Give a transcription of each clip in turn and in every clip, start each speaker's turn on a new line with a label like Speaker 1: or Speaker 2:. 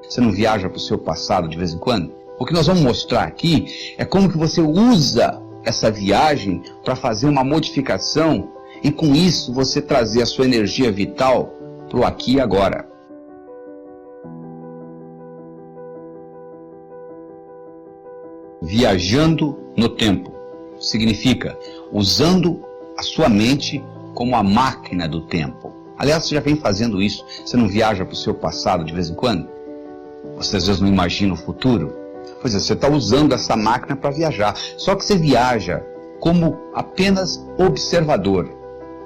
Speaker 1: Você não viaja para o seu passado de vez em quando? O que nós vamos mostrar aqui é como que você usa essa viagem para fazer uma modificação e com isso você trazer a sua energia vital para o aqui e agora. Viajando no tempo significa usando a sua mente como a máquina do tempo. Aliás, você já vem fazendo isso. Você não viaja para o seu passado de vez em quando? Você às vezes não imagina o futuro? Pois é, você está usando essa máquina para viajar. Só que você viaja como apenas observador.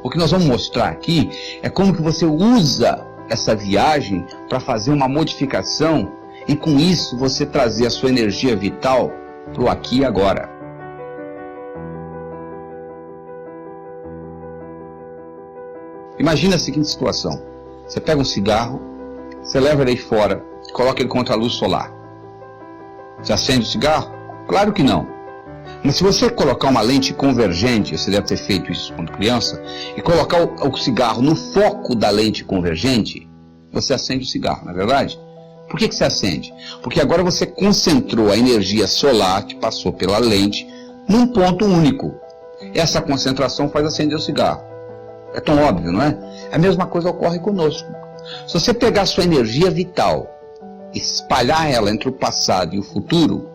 Speaker 1: O que nós vamos mostrar aqui é como que você usa essa viagem para fazer uma modificação e com isso você trazer a sua energia vital para o aqui e agora. Imagina a seguinte situação. Você pega um cigarro, você leva ele aí fora, coloca ele contra a luz solar. Você acende o cigarro? Claro que não. Mas se você colocar uma lente convergente, você deve ter feito isso quando criança, e colocar o cigarro no foco da lente convergente, você acende o cigarro, não é verdade? Por que você acende? Porque agora você concentrou a energia solar que passou pela lente num ponto único. Essa concentração faz acender o cigarro. É tão óbvio, não é? A mesma coisa ocorre conosco. Se você pegar a sua energia vital, espalhar ela entre o passado e o futuro,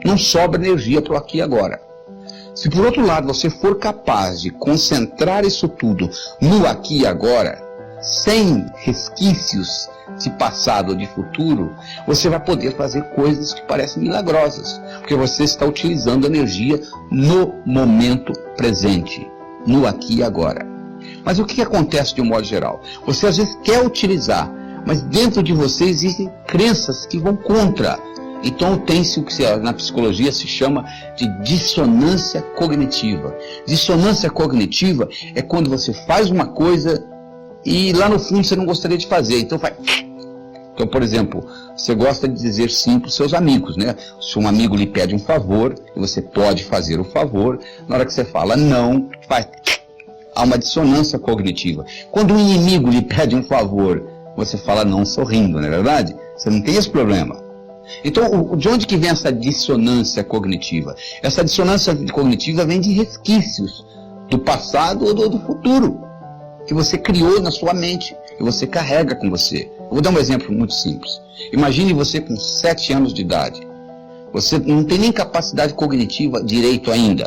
Speaker 1: não sobra energia para o aqui e agora. Se por outro lado você for capaz de concentrar isso tudo no aqui e agora, sem resquícios de passado ou de futuro, você vai poder fazer coisas que parecem milagrosas, porque você está utilizando energia no momento presente, no aqui e agora. Mas o que acontece de um modo geral? Você às vezes quer utilizar, mas dentro de você existem crenças que vão contra. Então tem-se o que na psicologia se chama de dissonância cognitiva. Dissonância cognitiva é quando você faz uma coisa e lá no fundo você não gostaria de fazer, então faz. Então, por exemplo, você gosta de dizer sim para os seus amigos, né? Se um amigo lhe pede um favor, e você pode fazer o favor, na hora que você fala não, faz. Há uma dissonância cognitiva. Quando um inimigo lhe pede um favor, você fala não sorrindo, não é verdade? Você não tem esse problema. Então, de onde que vem essa dissonância cognitiva? Essa dissonância cognitiva vem de resquícios do passado ou do futuro, que você criou na sua mente, que você carrega com você. Eu vou dar um exemplo muito simples. Imagine você com 7 anos de idade. Você não tem nem capacidade cognitiva direito ainda.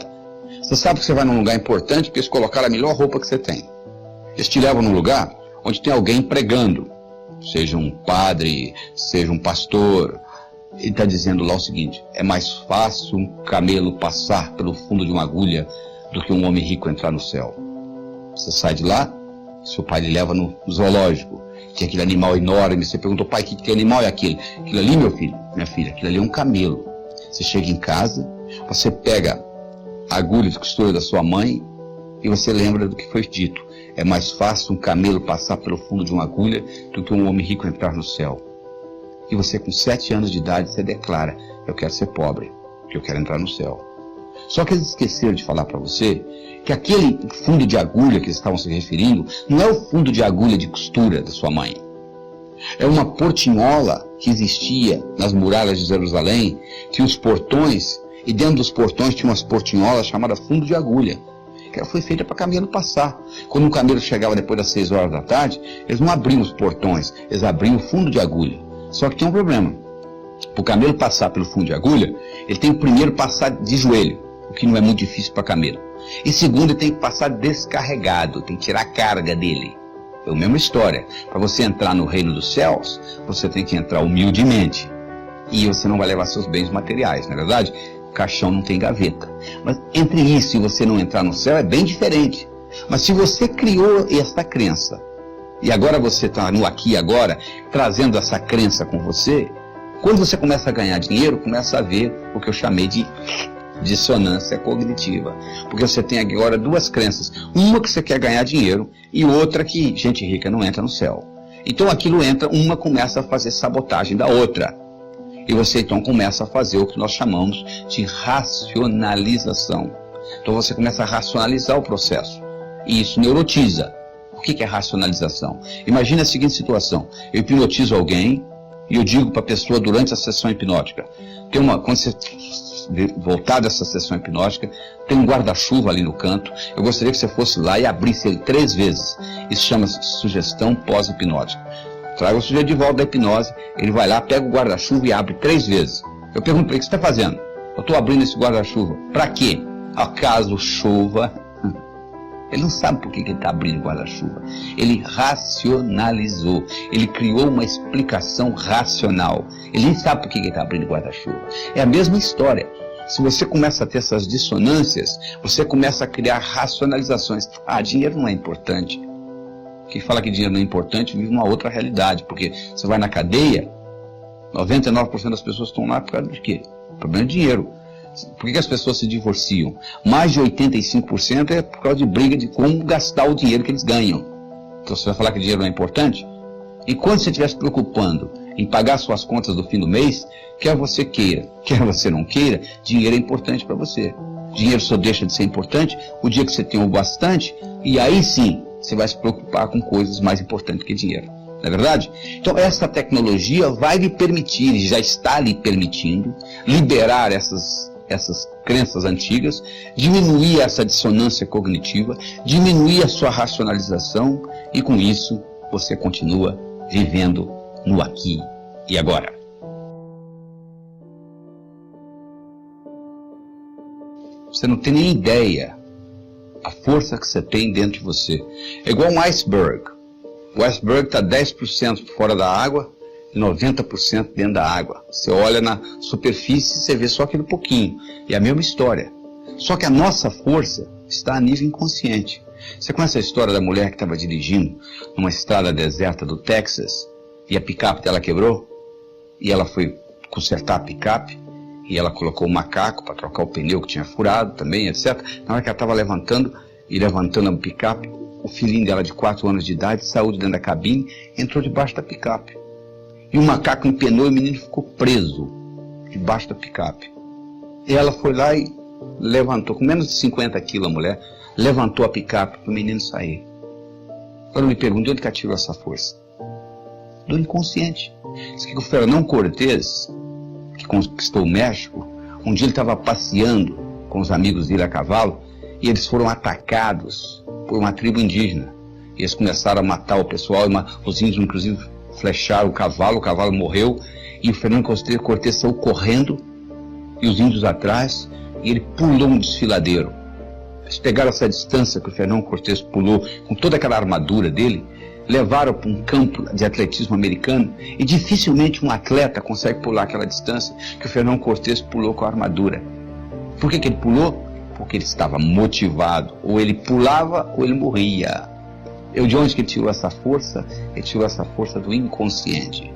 Speaker 1: Você sabe que você vai num lugar importante porque eles colocaram a melhor roupa que você tem. Eles te levam num lugar onde tem alguém pregando. Seja um padre, seja um pastor. Ele está dizendo lá o seguinte: é mais fácil um camelo passar pelo fundo de uma agulha do que um homem rico entrar no céu. Você sai de lá, seu pai lhe leva no zoológico. Tinha aquele animal enorme. Você perguntou: pai, que animal é aquele? Aquilo ali, meu filho, minha filha, aquilo ali é um camelo. Você chega em casa, você pega a agulha de costura da sua mãe e você lembra do que foi dito. É mais fácil um camelo passar pelo fundo de uma agulha do que um homem rico entrar no céu. E você com 7 anos de idade, você declara: eu quero ser pobre, porque eu quero entrar no céu. Só que eles esqueceram de falar para você que aquele fundo de agulha que eles estavam se referindo não é o fundo de agulha de costura da sua mãe. É uma portinhola que existia nas muralhas de Jerusalém, tinha os portões, e dentro dos portões tinha umas portinholas chamadas fundo de agulha, que ela foi feita para camelo passar. Quando um camelo chegava depois das 6 horas da tarde, eles não abriam os portões, eles abriam o fundo de agulha. Só que tem um problema. Para o camelo passar pelo fundo de agulha, ele tem que primeiro passar de joelho, o que não é muito difícil para camelo. E segundo, ele tem que passar descarregado, tem que tirar a carga dele. É a mesma história. Para você entrar no reino dos céus, você tem que entrar humildemente. E você não vai levar seus bens materiais, não é verdade? O caixão não tem gaveta. Mas entre isso e você não entrar no céu é bem diferente. Mas se você criou essa crença, e agora você está no aqui e agora, trazendo essa crença com você, quando você começa a ganhar dinheiro, começa a ver o que eu chamei de dissonância cognitiva. Porque você tem agora 2 crenças. Uma que você quer ganhar dinheiro e outra que gente rica não entra no céu. Então aquilo entra, uma começa a fazer sabotagem da outra. E você então começa a fazer o que nós chamamos de racionalização. Então você começa a racionalizar o processo. E isso neurotiza. O que é racionalização? Imagina a seguinte situação: eu hipnotizo alguém E eu digo para a pessoa durante a sessão hipnótica, quando você voltar dessa sessão hipnótica, tem um guarda-chuva ali no canto, eu gostaria que você fosse lá e abrisse ele 3 vezes. Isso chama-se sugestão pós-hipnótica. Traga o sujeito de volta da hipnose, ele vai lá, pega o guarda-chuva e abre 3 vezes. Eu pergunto para ele, o que você está fazendo? Eu estou abrindo esse guarda-chuva. Para quê? Acaso chova? Ele não sabe por que ele está abrindo o guarda-chuva. Ele racionalizou. Ele criou uma explicação racional. Ele nem sabe por que ele está abrindo o guarda-chuva. É a mesma história. Se você começa a ter essas dissonâncias, você começa a criar racionalizações. Dinheiro não é importante. Quem fala que dinheiro não é importante vive uma outra realidade. Porque você vai na cadeia, 99% das pessoas estão lá por causa de quê? O problema é dinheiro. Por que as pessoas se divorciam? Mais de 85% é por causa de briga de como gastar o dinheiro que eles ganham. Então você vai falar que dinheiro não é importante? E quando você estiver se preocupando em pagar suas contas do fim do mês, quer você queira, quer você não queira, dinheiro é importante para você. Dinheiro só deixa de ser importante o dia que você tem o bastante, e aí sim você vai se preocupar com coisas mais importantes que dinheiro. Não é verdade? Então essa tecnologia vai lhe permitir, já está lhe permitindo, liberar essas crenças antigas, diminuir essa dissonância cognitiva, diminuir a sua racionalização, e com isso você continua vivendo no aqui e agora. Você não tem nem ideia a força que você tem dentro de você. É igual um iceberg. O iceberg está 10% fora da água e 90% dentro da água. Você olha na superfície e você vê só aquele pouquinho. E é a mesma história. Só que a nossa força está a nível inconsciente. Você conhece a história da mulher que estava dirigindo numa estrada deserta do Texas e a picape dela quebrou? E ela foi consertar a picape e ela colocou o macaco para trocar o pneu que tinha furado também, etc. Na hora que ela estava levantando a picape, o filhinho dela de 4 anos de idade saiu de dentro da cabine e entrou debaixo da picape. E o macaco empenou e o menino ficou preso debaixo da picape. E ela foi lá e levantou, com menos de 50 quilos a mulher, levantou a picape para o menino sair. Agora eu me pergunto, de onde que ela tirou essa força? Do inconsciente. Diz que o Fernão Cortés, que conquistou o México, um dia ele estava passeando com os amigos dele a cavalo e eles foram atacados por uma tribo indígena. E eles começaram a matar o pessoal, os índios inclusive flecharam o cavalo morreu, e o Fernando Cortés saiu correndo, e os índios atrás, e ele pulou um desfiladeiro. Eles pegaram essa distância que o Fernando Cortés pulou, com toda aquela armadura dele, levaram para um campo de atletismo americano, e dificilmente um atleta consegue pular aquela distância que o Fernando Cortés pulou com a armadura. Por que ele pulou? Porque ele estava motivado. Ou ele pulava ou ele morria. De onde que ele tirou essa força? Ele tirou essa força do inconsciente.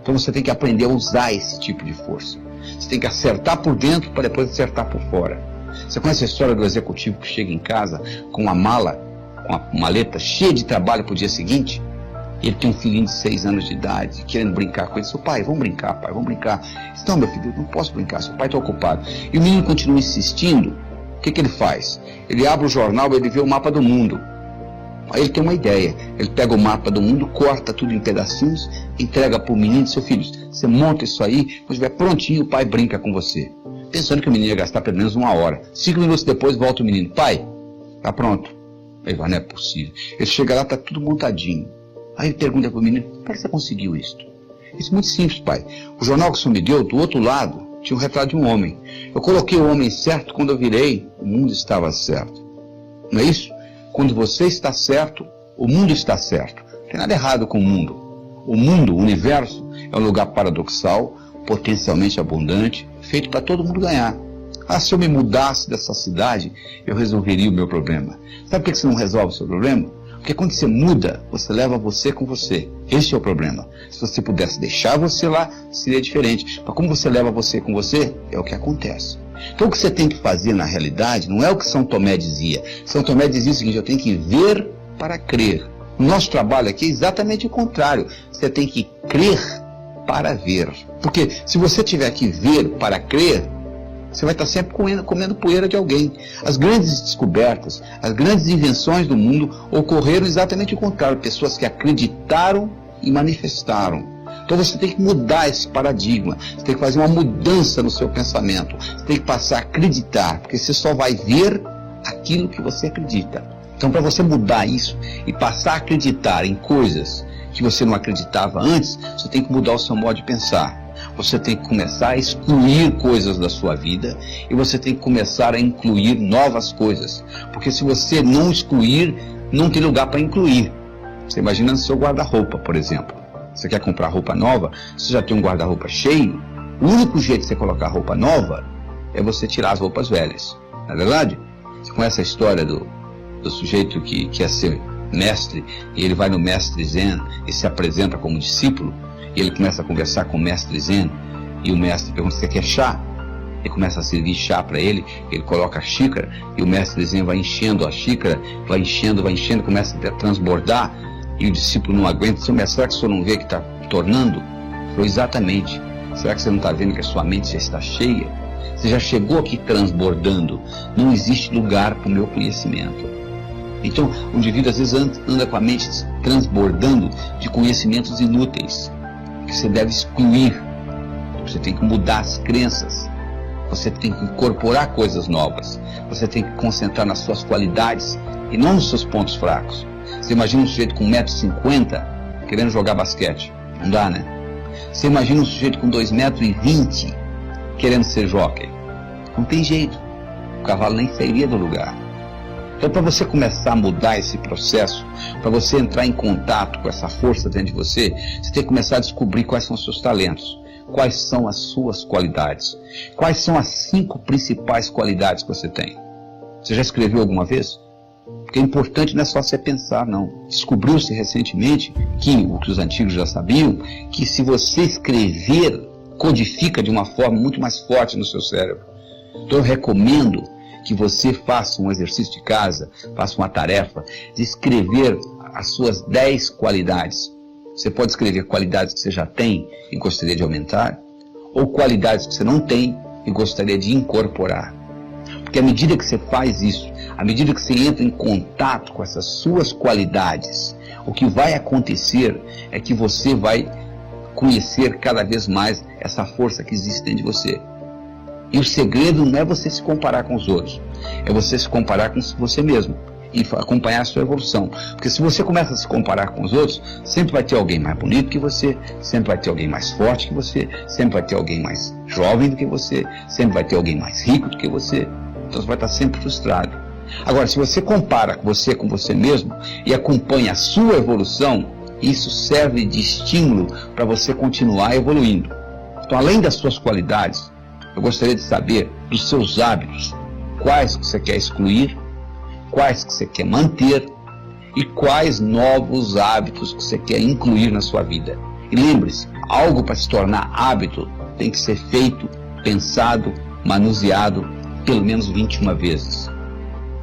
Speaker 1: Então você tem que aprender a usar esse tipo de força. Você tem que acertar por dentro para depois acertar por fora. Você conhece a história do executivo que chega em casa com uma mala, com uma maleta cheia de trabalho para o dia seguinte? Ele tem um filhinho de 6 anos de idade, querendo brincar com ele. Seu pai, vamos brincar, pai, vamos brincar. Não, meu filho, eu não posso brincar, seu pai está ocupado. E o menino continua insistindo. O que ele faz? Ele abre o jornal e ele vê o mapa do mundo. Aí ele tem uma ideia. Ele pega o mapa do mundo, corta tudo em pedacinhos, entrega para o menino e diz: seu filho, você monta isso aí, quando estiver prontinho, o pai brinca com você. Pensando que o menino ia gastar pelo menos 1 hora. 5 minutos depois, volta o menino: pai, tá pronto. Aí vai, não é possível. Ele chega lá, tá tudo montadinho. Aí ele pergunta para o menino: como é que você conseguiu isso? Isso é muito simples, pai. O jornal que o senhor me deu, do outro lado, tinha um retrato de um homem. Eu coloquei o homem certo, quando eu virei, o mundo estava certo. Não é isso? Quando você está certo, o mundo está certo. Não tem nada errado com o mundo. O mundo, o universo, é um lugar paradoxal, potencialmente abundante, feito para todo mundo ganhar. Se eu me mudasse dessa cidade, eu resolveria o meu problema. Sabe por que você não resolve o seu problema? Porque quando você muda, você leva você com você. Esse é o problema. Se você pudesse deixar você lá, seria diferente. Mas como você leva você com você, é o que acontece. Então o que você tem que fazer na realidade não é o que São Tomé dizia. São Tomé dizia o seguinte: eu tenho que ver para crer. O nosso trabalho aqui é exatamente o contrário. Você tem que crer para ver. Porque se você tiver que ver para crer, você vai estar sempre comendo poeira de alguém. As grandes descobertas, as grandes invenções do mundo ocorreram exatamente o contrário. Pessoas que acreditaram e manifestaram. Então você tem que mudar esse paradigma, você tem que fazer uma mudança no seu pensamento, você tem que passar a acreditar, porque você só vai ver aquilo que você acredita. Então, para você mudar isso e passar a acreditar em coisas que você não acreditava antes, você tem que mudar o seu modo de pensar. Você tem que começar a excluir coisas da sua vida e você tem que começar a incluir novas coisas. Porque se você não excluir, não tem lugar para incluir. Você imagina no seu guarda-roupa, por exemplo. Você quer comprar roupa nova, você já tem um guarda-roupa cheio. O único jeito de você colocar roupa nova é você tirar as roupas velhas. Não é verdade? Você conhece a história do sujeito que quer ser mestre, e ele vai no mestre Zen e se apresenta como discípulo, e ele começa a conversar com o mestre Zen, e o mestre pergunta: você quer chá? Ele começa a servir chá para ele, ele coloca a xícara, e o mestre Zen vai enchendo a xícara, vai enchendo, começa a transbordar, e o discípulo não aguenta. Seu mestre, será que o senhor não vê que está tornando? Falou: exatamente. Será que você não está vendo que a sua mente já está cheia? Você já chegou aqui transbordando, não existe lugar para o meu conhecimento. Então, o indivíduo às vezes anda com a mente transbordando de conhecimentos inúteis, que você deve excluir. Você tem que mudar as crenças, você tem que incorporar coisas novas, você tem que concentrar nas suas qualidades e não nos seus pontos fracos. Você imagina um sujeito com 1,50 m querendo jogar basquete, não dá, né? Você imagina um sujeito com 2,20 m querendo ser jockey, não tem jeito, o cavalo nem sairia do lugar. Então, para você começar a mudar esse processo, para você entrar em contato com essa força dentro de você, você tem que começar a descobrir quais são os seus talentos, quais são as suas qualidades, quais são as 5 principais qualidades que você tem. Você já escreveu alguma vez? Porque é importante não é só você pensar, não. Descobriu-se recentemente o que os antigos já sabiam, que se você escrever, codifica de uma forma muito mais forte no seu cérebro. Então eu recomendo que você faça um exercício de casa, faça uma tarefa de escrever as suas 10 qualidades. Você pode escrever qualidades que você já tem e gostaria de aumentar, ou qualidades que você não tem e gostaria de incorporar. Porque à medida que você faz isso, à medida que você entra em contato com essas suas qualidades, o que vai acontecer é que você vai conhecer cada vez mais essa força que existe dentro de você. E o segredo não é você se comparar com os outros, é você se comparar com você mesmo e acompanhar a sua evolução. Porque se você começa a se comparar com os outros, sempre vai ter alguém mais bonito que você, sempre vai ter alguém mais forte que você, sempre vai ter alguém mais jovem do que você, sempre vai ter alguém mais rico do que você. Então você vai estar sempre frustrado. Agora, se você compara você com você mesmo e acompanha a sua evolução, isso serve de estímulo para você continuar evoluindo. Então, além das suas qualidades, eu gostaria de saber dos seus hábitos, quais que você quer excluir, quais que você quer manter e quais novos hábitos que você quer incluir na sua vida. E lembre-se, algo para se tornar hábito tem que ser feito, pensado, manuseado pelo menos 21 vezes.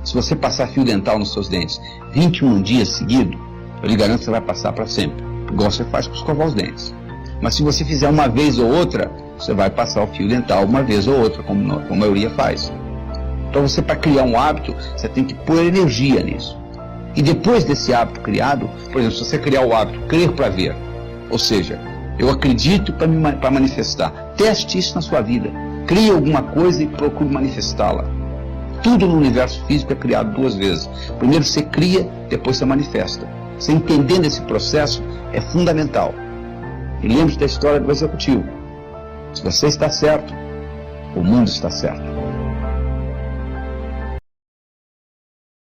Speaker 1: Se você passar fio dental nos seus dentes 21 dias seguidos, eu lhe garanto que você vai passar para sempre, igual você faz para escovar os dentes. Mas se você fizer uma vez ou outra, você vai passar o fio dental uma vez ou outra, como a maioria faz. Então você, para criar um hábito, você tem que pôr energia nisso. E depois desse hábito criado, por exemplo, se você criar o hábito crer para ver, ou seja, eu acredito para manifestar, teste isso na sua vida. Crie alguma coisa e procure manifestá-la. Tudo no universo físico é criado 2 vezes. Primeiro você cria, depois você manifesta. Você entendendo esse processo é fundamental. E lembre-se da história do executivo. Se você está certo, o mundo está certo.